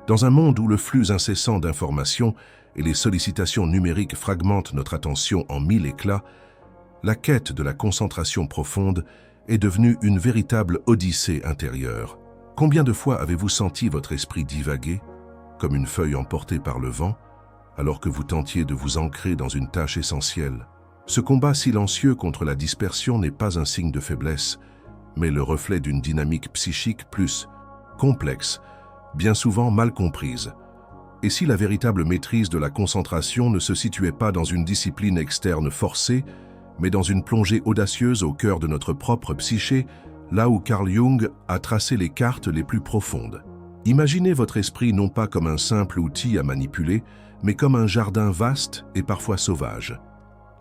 Dans un monde où le flux incessant d'informations et les sollicitations numériques fragmentent notre attention en mille éclats, la quête de la concentration profonde est devenue une véritable odyssée intérieure. Combien de fois avez-vous senti votre esprit divaguer, comme une feuille emportée par le vent, alors que vous tentiez de vous ancrer dans une tâche essentielle? Ce combat silencieux contre la dispersion n'est pas un signe de faiblesse, mais le reflet d'une dynamique psychique plus complexe, bien souvent mal comprise. Et si la véritable maîtrise de la concentration ne se situait pas dans une discipline externe forcée, mais dans une plongée audacieuse au cœur de notre propre psyché, là où Carl Jung a tracé les cartes les plus profondes. Imaginez votre esprit non pas comme un simple outil à manipuler, mais comme un jardin vaste et parfois sauvage.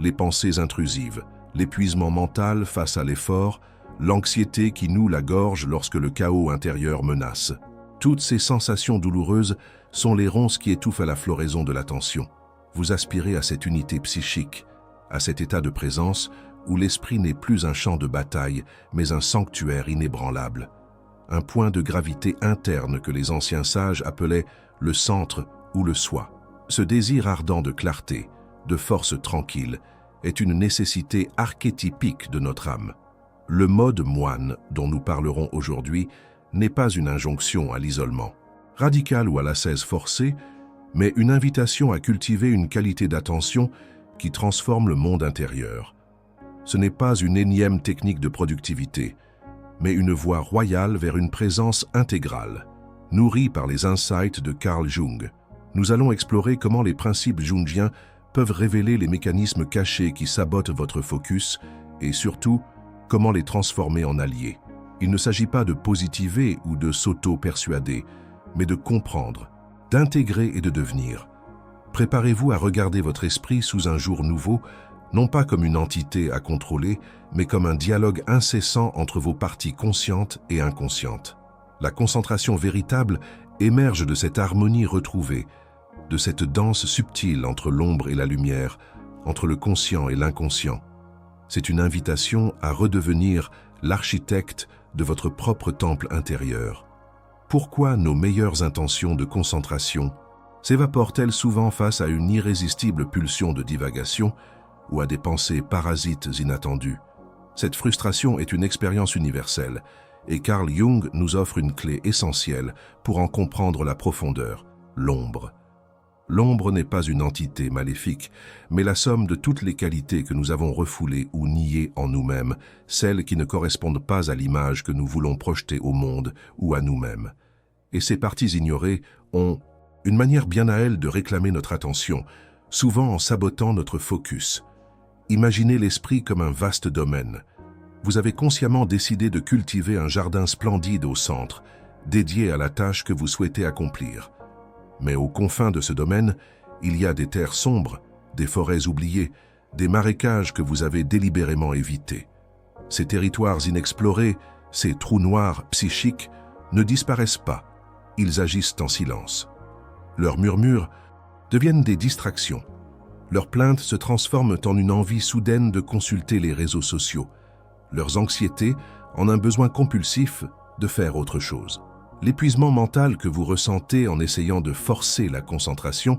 Les pensées intrusives, l'épuisement mental face à l'effort, l'anxiété qui noue la gorge lorsque le chaos intérieur menace. Toutes ces sensations douloureuses sont les ronces qui étouffent à la floraison de l'attention. Vous aspirez à cette unité psychique, à cet état de présence où l'esprit n'est plus un champ de bataille, mais un sanctuaire inébranlable. Un point de gravité interne que les anciens sages appelaient le centre ou le soi. Ce désir ardent de clarté, de force tranquille, est une nécessité archétypique de notre âme. Le mode moine dont nous parlerons aujourd'hui n'est pas une injonction à l'isolement, radical ou à l'ascèse forcée, mais une invitation à cultiver une qualité d'attention qui transforme le monde intérieur. Ce n'est pas une énième technique de productivité, mais une voie royale vers une présence intégrale, nourrie par les insights de Carl Jung. Nous allons explorer comment les principes jungiens peuvent révéler les mécanismes cachés qui sabotent votre focus et surtout, comment les transformer en alliés. Il ne s'agit pas de positiver ou de s'auto-persuader, mais de comprendre, d'intégrer et de devenir. Préparez-vous à regarder votre esprit sous un jour nouveau, non pas comme une entité à contrôler, mais comme un dialogue incessant entre vos parties conscientes et inconscientes. La concentration véritable émerge de cette harmonie retrouvée, de cette danse subtile entre l'ombre et la lumière, entre le conscient et l'inconscient. C'est une invitation à redevenir l'architecte de votre propre temple intérieur. Pourquoi nos meilleures intentions de concentration s'évaporent-elles souvent face à une irrésistible pulsion de divagation ou à des pensées parasites inattendues? Cette frustration est une expérience universelle, et Carl Jung nous offre une clé essentielle pour en comprendre la profondeur, l'ombre. L'ombre n'est pas une entité maléfique, mais la somme de toutes les qualités que nous avons refoulées ou niées en nous-mêmes, celles qui ne correspondent pas à l'image que nous voulons projeter au monde ou à nous-mêmes. Et ces parties ignorées ont une manière bien à elles de réclamer notre attention, souvent en sabotant notre focus. Imaginez l'esprit comme un vaste domaine. Vous avez consciemment décidé de cultiver un jardin splendide au centre, dédié à la tâche que vous souhaitez accomplir. Mais aux confins de ce domaine, il y a des terres sombres, des forêts oubliées, des marécages que vous avez délibérément évités. Ces territoires inexplorés, ces trous noirs psychiques, ne disparaissent pas, ils agissent en silence. Leurs murmures deviennent des distractions. Leurs plaintes se transforment en une envie soudaine de consulter les réseaux sociaux, leurs anxiétés en un besoin compulsif de faire autre chose. L'épuisement mental que vous ressentez en essayant de forcer la concentration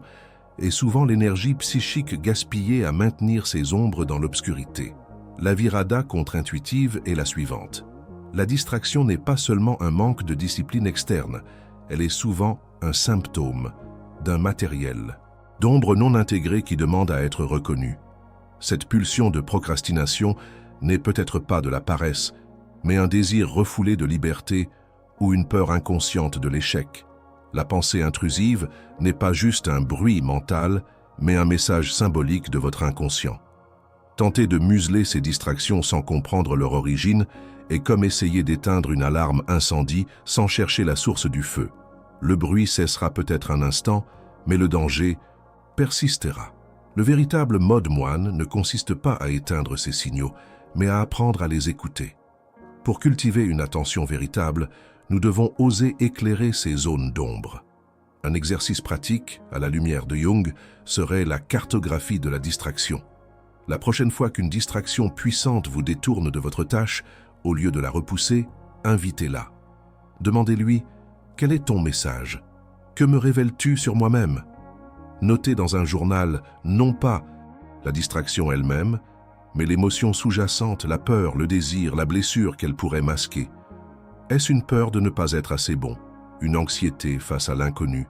est souvent l'énergie psychique gaspillée à maintenir ces ombres dans l'obscurité. La virada contre-intuitive est la suivante. La distraction n'est pas seulement un manque de discipline externe, elle est souvent un symptôme d'un matériel, d'ombre non intégrée qui demande à être reconnue. Cette pulsion de procrastination n'est peut-être pas de la paresse, mais un désir refoulé de liberté ou une peur inconsciente de l'échec. La pensée intrusive n'est pas juste un bruit mental, mais un message symbolique de votre inconscient. Tenter de museler ces distractions sans comprendre leur origine est comme essayer d'éteindre une alarme incendie sans chercher la source du feu. Le bruit cessera peut-être un instant, mais le danger persistera. Le véritable mode moine ne consiste pas à éteindre ces signaux, mais à apprendre à les écouter. Pour cultiver une attention véritable, nous devons oser éclairer ces zones d'ombre. Un exercice pratique, à la lumière de Jung, serait la cartographie de la distraction. La prochaine fois qu'une distraction puissante vous détourne de votre tâche, au lieu de la repousser, invitez-la. Demandez-lui « Quel est ton message ? Que me révèles-tu sur moi-même? Notez dans un journal non pas la distraction elle-même, mais l'émotion sous-jacente, la peur, le désir, la blessure qu'elle pourrait masquer. Est-ce une peur de ne pas être assez bon, une anxiété face à l'inconnu,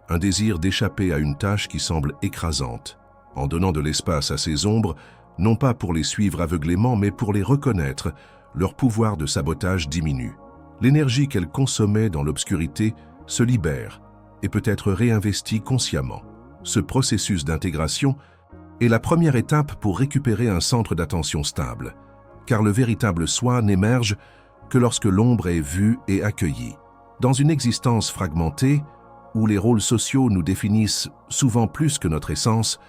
un désir d'échapper à une tâche qui semble écrasante, en donnant de l'espace à ces ombres, non pas pour les suivre aveuglément, mais pour les reconnaître, leur pouvoir de sabotage diminue. L'énergie qu'elles consommaient dans l'obscurité se libère et peut être réinvestie consciemment. Ce processus d'intégration est la première étape pour récupérer un centre d'attention stable, car le véritable soi n'émerge que lorsque l'ombre est vue et accueillie. Dans une existence fragmentée, où les rôles sociaux nous définissent souvent plus que notre essence,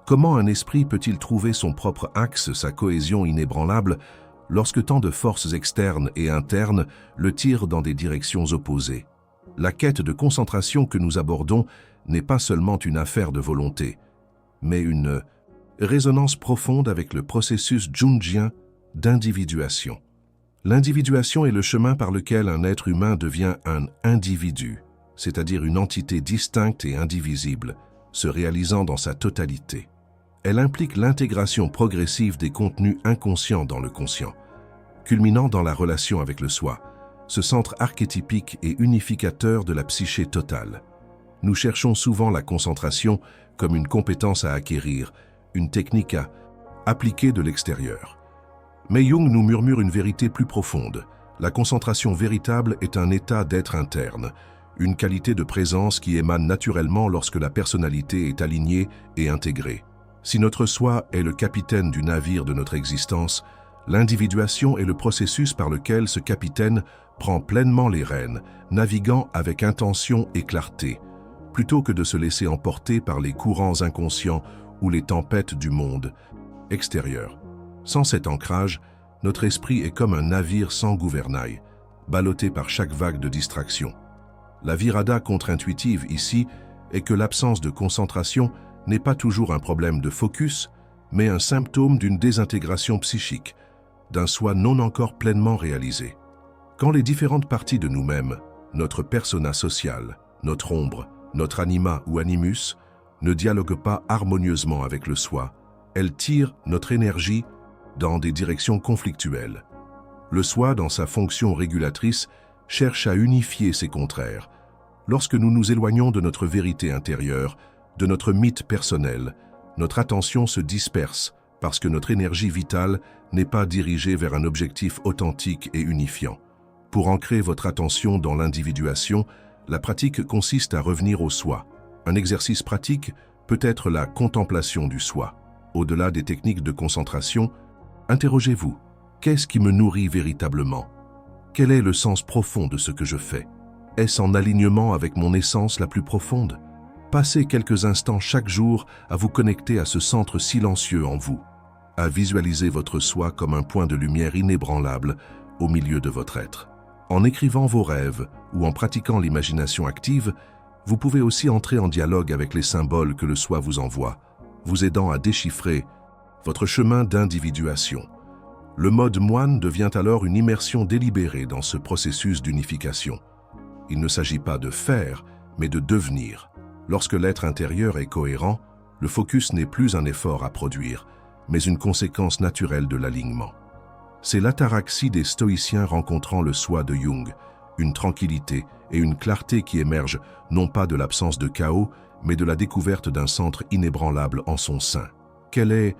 comment un esprit peut-il trouver son propre axe, sa cohésion inébranlable, lorsque tant de forces externes et internes le tirent dans des directions opposées? La quête de concentration que nous abordons n'est pas seulement une affaire de volonté, mais une résonance profonde avec le processus jungien d'individuation. L'individuation est le chemin par lequel un être humain devient un individu, c'est-à-dire une entité distincte et indivisible, se réalisant dans sa totalité. Elle implique l'intégration progressive des contenus inconscients dans le conscient, culminant dans la relation avec le soi, ce centre archétypique et unificateur de la psyché totale. Nous cherchons souvent la concentration comme une compétence à acquérir, une technique à appliquer de l'extérieur. Mais Jung nous murmure une vérité plus profonde. La concentration véritable est un état d'être interne, une qualité de présence qui émane naturellement lorsque la personnalité est alignée et intégrée. Si notre soi est le capitaine du navire de notre existence, l'individuation est le processus par lequel ce capitaine prend pleinement les rênes, naviguant avec intention et clarté, plutôt que de se laisser emporter par les courants inconscients ou les tempêtes du monde extérieur. Sans cet ancrage, notre esprit est comme un navire sans gouvernail, ballotté par chaque vague de distraction. La virada contre-intuitive ici est que l'absence de concentration n'est pas toujours un problème de focus, mais un symptôme d'une désintégration psychique, d'un soi non encore pleinement réalisé. Quand les différentes parties de nous-mêmes, notre persona social, notre ombre, notre anima ou animus, ne dialoguent pas harmonieusement avec le soi, elles tirent notre énergie dans des directions conflictuelles. Le soi, dans sa fonction régulatrice, cherche à unifier ces contraires. Lorsque nous nous éloignons de notre vérité intérieure, de notre mythe personnel, notre attention se disperse parce que notre énergie vitale n'est pas dirigée vers un objectif authentique et unifiant. Pour ancrer votre attention dans l'individuation, la pratique consiste à revenir au soi. Un exercice pratique peut être la contemplation du soi. Au-delà des techniques de concentration, interrogez-vous, qu'est-ce qui me nourrit véritablement? Quel est le sens profond de ce que je fais? Est-ce en alignement avec mon essence la plus profonde? Passez quelques instants chaque jour à vous connecter à ce centre silencieux en vous, à visualiser votre soi comme un point de lumière inébranlable au milieu de votre être. En écrivant vos rêves ou en pratiquant l'imagination active, vous pouvez aussi entrer en dialogue avec les symboles que le soi vous envoie, vous aidant à déchiffrer votre chemin d'individuation. Le mode moine devient alors une immersion délibérée dans ce processus d'unification. Il ne s'agit pas de faire, mais de devenir. Lorsque l'être intérieur est cohérent, le focus n'est plus un effort à produire, mais une conséquence naturelle de l'alignement. C'est l'ataraxie des stoïciens rencontrant le soi de Jung, une tranquillité et une clarté qui émergent non pas de l'absence de chaos, mais de la découverte d'un centre inébranlable en son sein. Quelle est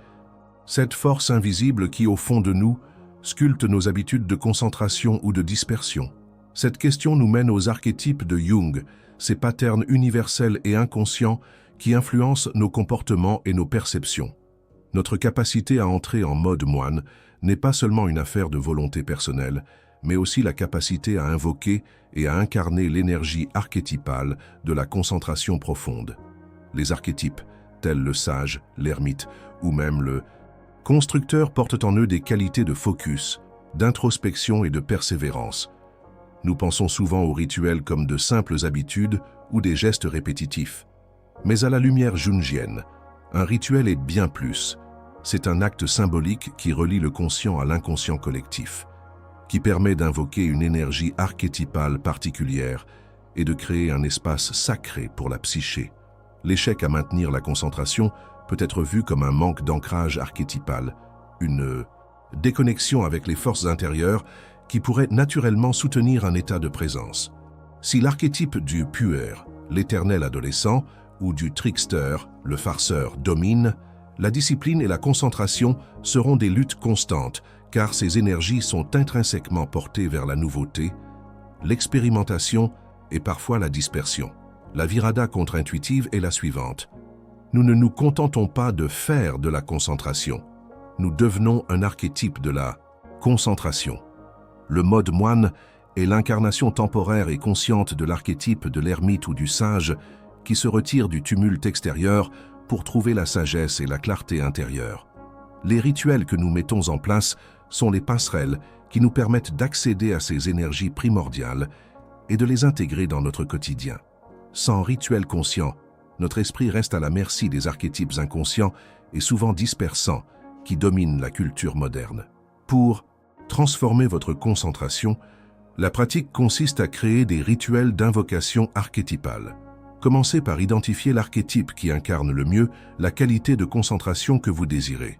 cette force invisible qui, au fond de nous, sculpte nos habitudes de concentration ou de dispersion? Cette question nous mène aux archétypes de Jung, ces patterns universels et inconscients qui influencent nos comportements et nos perceptions. Notre capacité à entrer en mode moine n'est pas seulement une affaire de volonté personnelle, mais aussi la capacité à invoquer et à incarner l'énergie archétypale de la concentration profonde. Les archétypes, tels le sage, l'ermite ou même le constructeur, portent en eux des qualités de focus, d'introspection et de persévérance. Nous pensons souvent aux rituels comme de simples habitudes ou des gestes répétitifs. Mais à la lumière jungienne, un rituel est bien plus. C'est un acte symbolique qui relie le conscient à l'inconscient collectif, qui permet d'invoquer une énergie archétypale particulière et de créer un espace sacré pour la psyché. L'échec à maintenir la concentration peut être vu comme un manque d'ancrage archétypal, une déconnexion avec les forces intérieures qui pourraient naturellement soutenir un état de présence. Si l'archétype du puer, l'éternel adolescent, ou du trickster, le farceur, domine, la discipline et la concentration seront des luttes constantes, car ces énergies sont intrinsèquement portées vers la nouveauté, l'expérimentation et parfois la dispersion. La virada contre-intuitive est la suivante. Nous ne nous contentons pas de faire de la concentration. Nous devenons un archétype de la concentration. Le mode moine est l'incarnation temporaire et consciente de l'archétype de l'ermite ou du sage qui se retire du tumulte extérieur pour trouver la sagesse et la clarté intérieure. Les rituels que nous mettons en place sont les passerelles qui nous permettent d'accéder à ces énergies primordiales et de les intégrer dans notre quotidien. Sans rituel conscient, notre esprit reste à la merci des archétypes inconscients et souvent dispersants qui dominent la culture moderne. Pour transformer votre concentration, la pratique consiste à créer des rituels d'invocation archétypale. Commencez par identifier l'archétype qui incarne le mieux la qualité de concentration que vous désirez.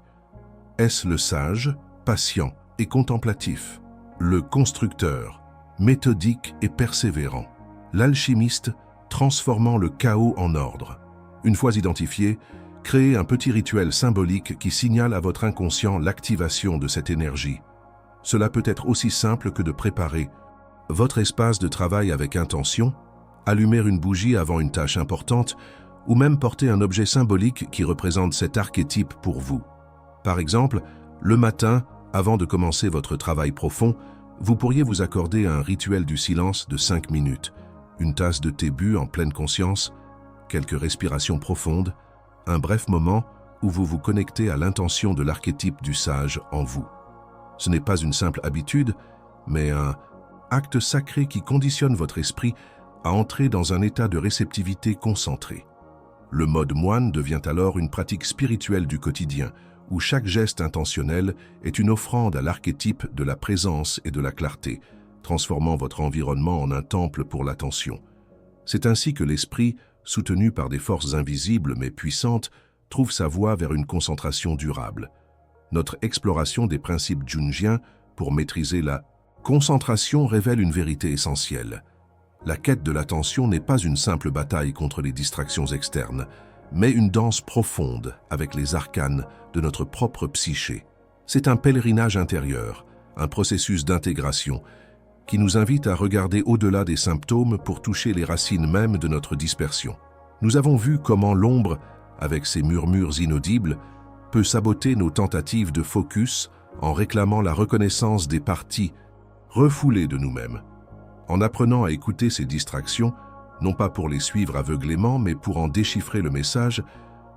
Est-ce le sage, patient et contemplatif? Le constructeur, méthodique et persévérant? L'alchimiste, transformant le chaos en ordre? Une fois identifié, créez un petit rituel symbolique qui signale à votre inconscient l'activation de cette énergie. Cela peut être aussi simple que de préparer votre espace de travail avec intention, allumer une bougie avant une tâche importante ou même porter un objet symbolique qui représente cet archétype pour vous. Par exemple, le matin, avant de commencer votre travail profond, vous pourriez vous accorder un rituel du silence de 5 minutes, une tasse de thé bu en pleine conscience, quelques respirations profondes, un bref moment où vous vous connectez à l'intention de l'archétype du sage en vous. Ce n'est pas une simple habitude, mais un acte sacré qui conditionne votre esprit à entrer dans un état de réceptivité concentré. Le mode moine devient alors une pratique spirituelle du quotidien, où chaque geste intentionnel est une offrande à l'archétype de la présence et de la clarté, transformant votre environnement en un temple pour l'attention. C'est ainsi que l'esprit, soutenu par des forces invisibles mais puissantes, trouve sa voie vers une concentration durable. Notre exploration des principes jungiens pour maîtriser la concentration révèle une vérité essentielle. La quête de l'attention n'est pas une simple bataille contre les distractions externes, mais une danse profonde avec les arcanes de notre propre psyché. C'est un pèlerinage intérieur, un processus d'intégration qui nous invite à regarder au-delà des symptômes pour toucher les racines mêmes de notre dispersion. Nous avons vu comment l'ombre, avec ses murmures inaudibles, peut saboter nos tentatives de focus en réclamant la reconnaissance des parties refoulées de nous-mêmes. En apprenant à écouter ces distractions, non pas pour les suivre aveuglément, mais pour en déchiffrer le message,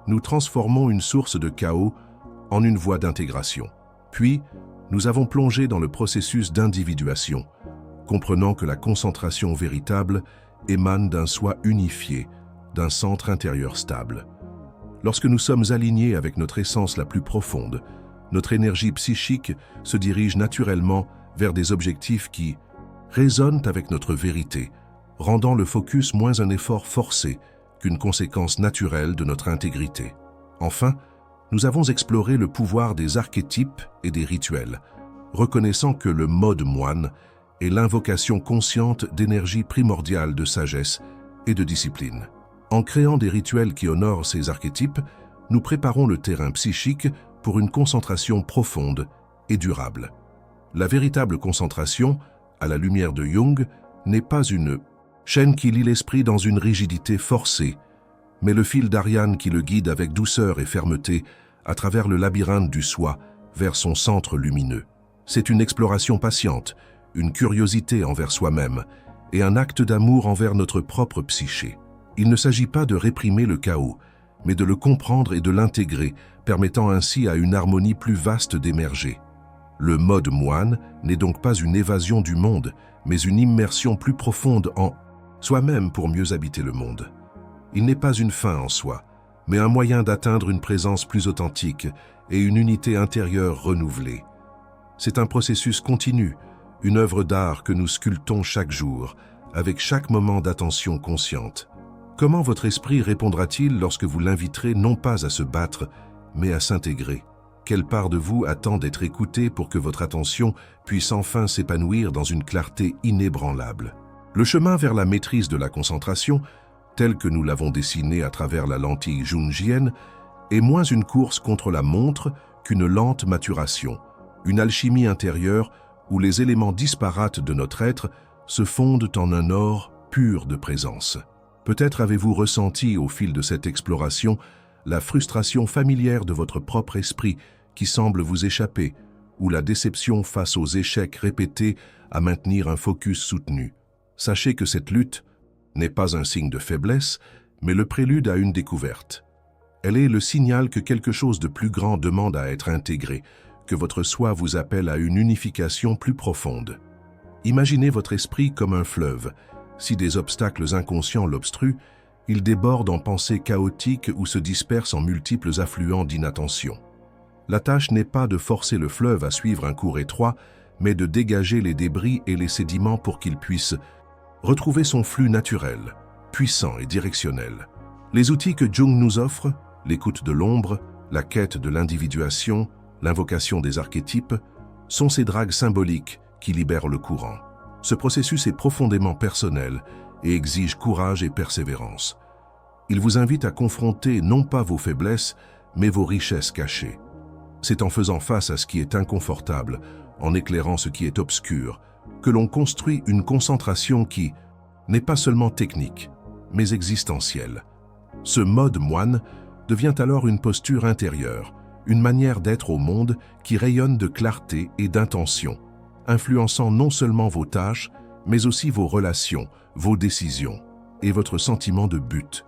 nous transformons une source de chaos en une voie d'intégration. Puis, nous avons plongé dans le processus d'individuation, comprenant que la concentration véritable émane d'un soi unifié, d'un centre intérieur stable. Lorsque nous sommes alignés avec notre essence la plus profonde, notre énergie psychique se dirige naturellement vers des objectifs qui résonnent avec notre vérité, rendant le focus moins un effort forcé qu'une conséquence naturelle de notre intégrité. Enfin, nous avons exploré le pouvoir des archétypes et des rituels, reconnaissant que le mode moine est l'invocation consciente d'énergie primordiale de sagesse et de discipline. En créant des rituels qui honorent ces archétypes, nous préparons le terrain psychique pour une concentration profonde et durable. La véritable concentration, à la lumière de Jung, n'est pas une chaîne qui lie l'esprit dans une rigidité forcée, mais le fil d'Ariane qui le guide avec douceur et fermeté à travers le labyrinthe du soi vers son centre lumineux. C'est une exploration patiente, une curiosité envers soi-même et un acte d'amour envers notre propre psyché. Il ne s'agit pas de réprimer le chaos, mais de le comprendre et de l'intégrer, permettant ainsi à une harmonie plus vaste d'émerger. Le mode moine n'est donc pas une évasion du monde, mais une immersion plus profonde en soi-même pour mieux habiter le monde. Il n'est pas une fin en soi, mais un moyen d'atteindre une présence plus authentique et une unité intérieure renouvelée. C'est un processus continu, une œuvre d'art que nous sculptons chaque jour, avec chaque moment d'attention consciente. Comment votre esprit répondra-t-il lorsque vous l'inviterez non pas à se battre, mais à s'intégrer? Quelle part de vous attend d'être écoutée pour que votre attention puisse enfin s'épanouir dans une clarté inébranlable? Le chemin vers la maîtrise de la concentration, tel que nous l'avons dessiné à travers la lentille jungienne, est moins une course contre la montre qu'une lente maturation, une alchimie intérieure où les éléments disparates de notre être se fondent en un or pur de présence. Peut-être avez-vous ressenti au fil de cette exploration la frustration familière de votre propre esprit qui semble vous échapper, ou la déception face aux échecs répétés à maintenir un focus soutenu. Sachez que cette lutte n'est pas un signe de faiblesse, mais le prélude à une découverte. Elle est le signal que quelque chose de plus grand demande à être intégré, que votre soi vous appelle à une unification plus profonde. Imaginez votre esprit comme un fleuve. Si des obstacles inconscients l'obstruent, il déborde en pensées chaotiques ou se disperse en multiples affluents d'inattention. La tâche n'est pas de forcer le fleuve à suivre un cours étroit, mais de dégager les débris et les sédiments pour qu'il puisse retrouver son flux naturel, puissant et directionnel. Les outils que Jung nous offre, l'écoute de l'ombre, la quête de l'individuation, l'invocation des archétypes, sont ces dragues symboliques qui libèrent le courant. Ce processus est profondément personnel et exige courage et persévérance. Il vous invite à confronter non pas vos faiblesses, mais vos richesses cachées. C'est en faisant face à ce qui est inconfortable, en éclairant ce qui est obscur, que l'on construit une concentration qui n'est pas seulement technique, mais existentielle. Ce mode moine devient alors une posture intérieure, une manière d'être au monde qui rayonne de clarté et d'intention, influençant non seulement vos tâches, mais aussi vos relations, vos décisions et votre sentiment de but.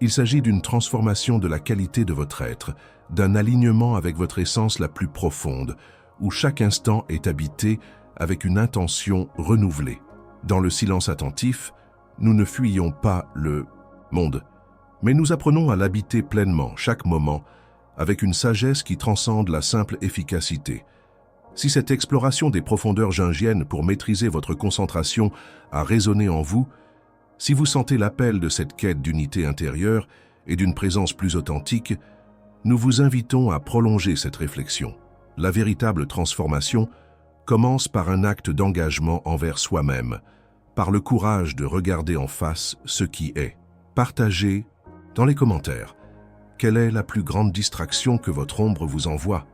Il s'agit d'une transformation de la qualité de votre être, d'un alignement avec votre essence la plus profonde, où chaque instant est habité avec une intention renouvelée. Dans le silence attentif, nous ne fuyons pas le monde, mais nous apprenons à l'habiter pleinement, chaque moment, avec une sagesse qui transcende la simple efficacité. Si cette exploration des profondeurs jungiennes pour maîtriser votre concentration a résonné en vous, si vous sentez l'appel de cette quête d'unité intérieure et d'une présence plus authentique, nous vous invitons à prolonger cette réflexion. La véritable transformation commence par un acte d'engagement envers soi-même, par le courage de regarder en face ce qui est. Partagez dans les commentaires quelle est la plus grande distraction que votre ombre vous envoie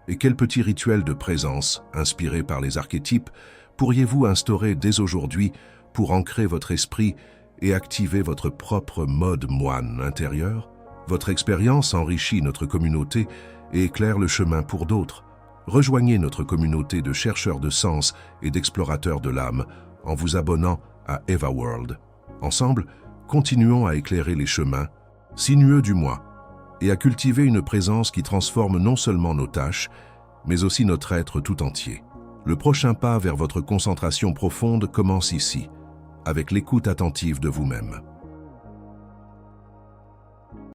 et quel petit rituel de présence, inspiré par les archétypes, pourriez-vous instaurer dès aujourd'hui pour ancrer votre esprit et activer votre propre mode moine intérieur? Votre expérience enrichit notre communauté et éclaire le chemin pour d'autres. Rejoignez notre communauté de chercheurs de sens et d'explorateurs de l'âme en vous abonnant à Eva World. Ensemble, continuons à éclairer les chemins sinueux du moi et à cultiver une présence qui transforme non seulement nos tâches, mais aussi notre être tout entier. Le prochain pas vers votre concentration profonde commence ici, avec l'écoute attentive de vous-même.